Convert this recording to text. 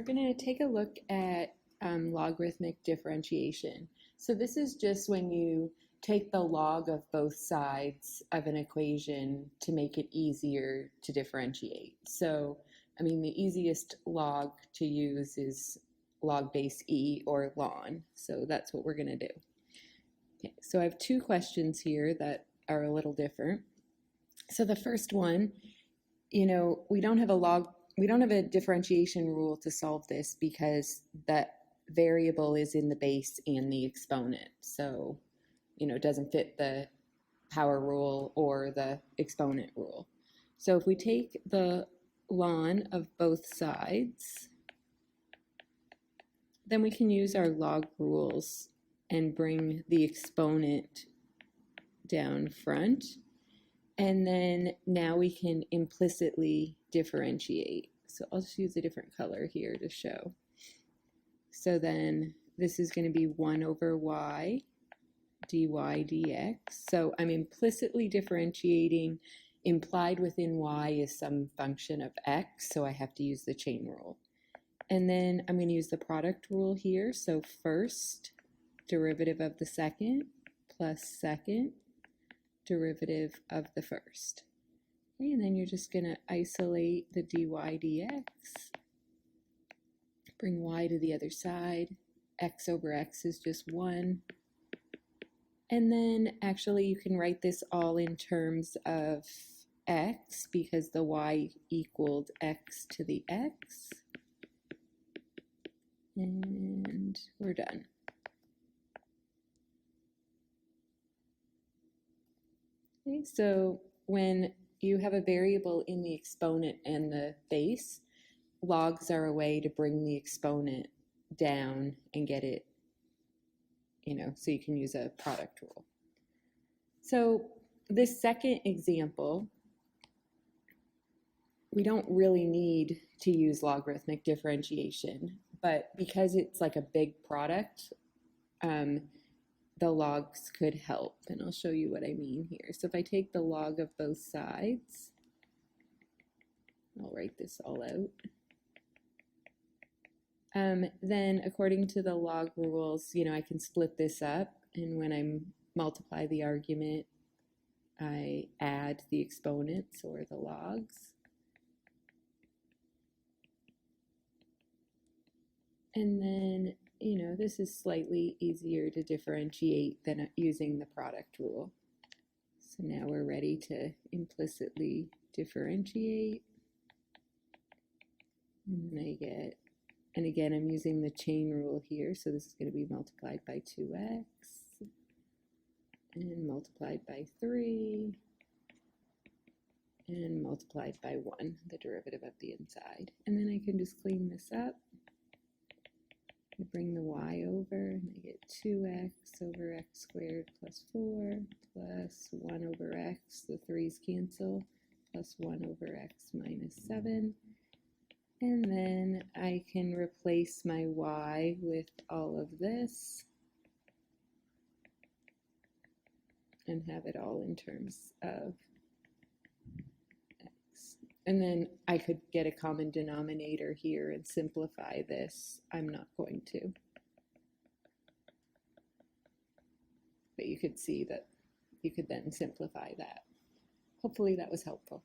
going to take a look at logarithmic differentiation. So this is just when you take the log of both sides of an equation to make it easier to differentiate. So, I mean, the easiest log to use is log base e, or ln. So that's what we're going to do. Okay, so I have two questions here that are a little different. So the first one, we don't have a differentiation rule to solve this because that variable is in the base and the exponent. So, it doesn't fit the power rule or the exponent rule. So if we take the ln of both sides, then we can use our log rules and bring the exponent down front. And then now we can implicitly differentiate. So I'll just use a different color here to show. So then this is going to be 1 over y dy dx. So I'm implicitly differentiating. Implied within y is some function of x, so I have to use the chain rule. And then I'm going to use the product rule here. So first derivative of the second plus second derivative of the first. Okay, and then you're just going to isolate the dy dx, bring y to the other side, x over x is just 1. And then actually you can write this all in terms of x because the y equaled x to the x. And we're done. Okay, so when you have a variable in the exponent and the base, logs are a way to bring the exponent down and get it, so you can use a product rule. So this second example, we don't really need to use logarithmic differentiation, but because it's like a big product, the logs could help, and I'll show you what I mean here. So if I take the log of both sides, I'll write this all out. Then according to the log rules, I can split this up, and when I multiply the argument, I add the exponents or the logs. And then, this is slightly easier to differentiate than using the product rule. So now we're ready to implicitly differentiate. And again, I'm using the chain rule here, so this is going to be multiplied by 2x, and multiplied by 3, and multiplied by 1, the derivative of the inside. And then I can just clean this up. I bring the y over, and I get 2x over x squared plus 4, plus 1 over x, the 3's cancel, plus 1 over x minus 7. And then I can replace my y with all of this and have it all in terms of x. And then I could get a common denominator here and simplify this. I'm not going to. But you could see that you could then simplify that. Hopefully that was helpful.